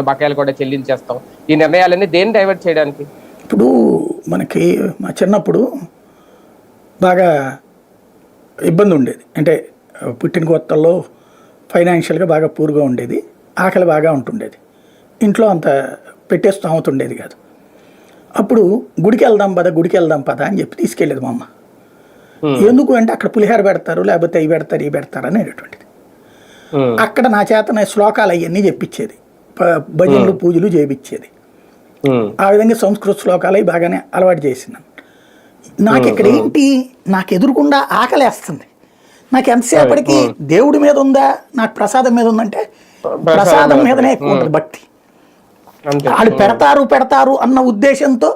బకాయిలు కూడా చెల్లించేస్తాం. ఈ నిర్ణయాలన్నీ దేన్ని డైవర్ట్ చేయడానికి? ఇప్పుడు మనకి మా చిన్నప్పుడు బాగా ఇబ్బంది ఉండేది. అంటే పుట్టిన కొత్తల్లో ఫైనాన్షియల్గా బాగా పూర్గా ఉండేది, ఆకలి బాగా ఉంటుండేది, ఇంట్లో అంత పెట్టేస్తూ అవుతుండేది కాదు. అప్పుడు గుడికి వెళ్దాం పద అని చెప్పి తీసుకెళ్ళేది మా అమ్మ. ఎందుకు అంటే అక్కడ పులిహార పెడతారు, లేకపోతే ఇవి పెడతారు అనేటటువంటిది. అక్కడ నా చేతన శ్లోకాలు అవన్నీ చెప్పించేది, భజనలు పూజలు చేయించేది. ఆ విధంగా సంస్కృత శ్లోకాలు అవి బాగానే అలవాటు చేసింది. నాకు ఇక్కడ ఏంటి, నాకు ఎదురుకుండా ఆకలేస్తుంది. నాకు ఎంతసేపటికి దేవుడి మీద ఉందా, నాకు ప్రసాదం మీద ఉందంటే ప్రసాదం మీదనే ఎక్కువ ఉంటుంది భక్తి. వాళ్ళు పెడతారు అన్న ఉద్దేశంతో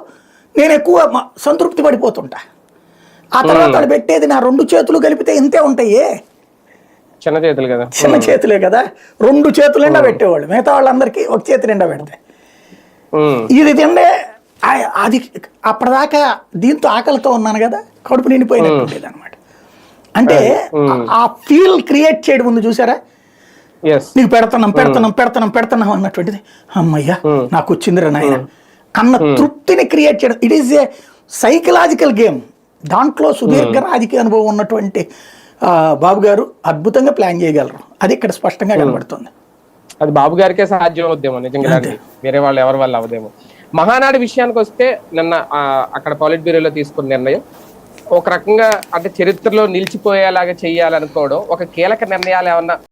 నేను ఎక్కువ సంతృప్తి పడిపోతుంటా. ఆ తర్వాత వాళ్ళు పెట్టేది నా 2 చేతులు కలిపితే ఇంతే ఉంటాయే, చిన్న చేతులు కదా, చిన్న చేతులే కదా, 2 చేతులు నిండా పెట్టేవాళ్ళు, మిగతా వాళ్ళందరికీ 1 చేతి నిండా పెడితే ఇది తిండే. అది అప్పటిదాకా దీంతో ఆకలితో ఉన్నాను కదా, కడుపు నిండిపోయినట్టుండేది అనమాట. అంటే ఆ ఫీల్ క్రియేట్ చేయడం ముందు చూసారా, నీకు పెడుతున్నాం అన్నటువంటిది. అమ్మయ్యా నాకు వచ్చిందిరా నాయన అన్న తృప్తిని క్రియేట్ చేయడం. It is a psychological game. దాంట్లో సుదీర్ఘ రాజకీయ అనుభవం ఉన్నటువంటి బాబు గారు అద్భుతంగా ప్లాన్ చేయగలరు. అది ఇక్కడ స్పష్టంగా కనబడుతుంది. అది బాబు గారికే సాధ్యం అవుద్దేమో నిజంగా, వేరే వాళ్ళు ఎవరి వల్ల అవదేమో. మహానాడు విషయానికి వస్తే నిన్న అక్కడ పాలిట్ బ్యూరోలో తీసుకున్న నిర్ణయం ఒక రకంగా అంటే చరిత్రలో నిలిచిపోయేలాగా చెయ్యాలనుకోవడం, ఒక కీలక నిర్ణయాలు ఏమన్నా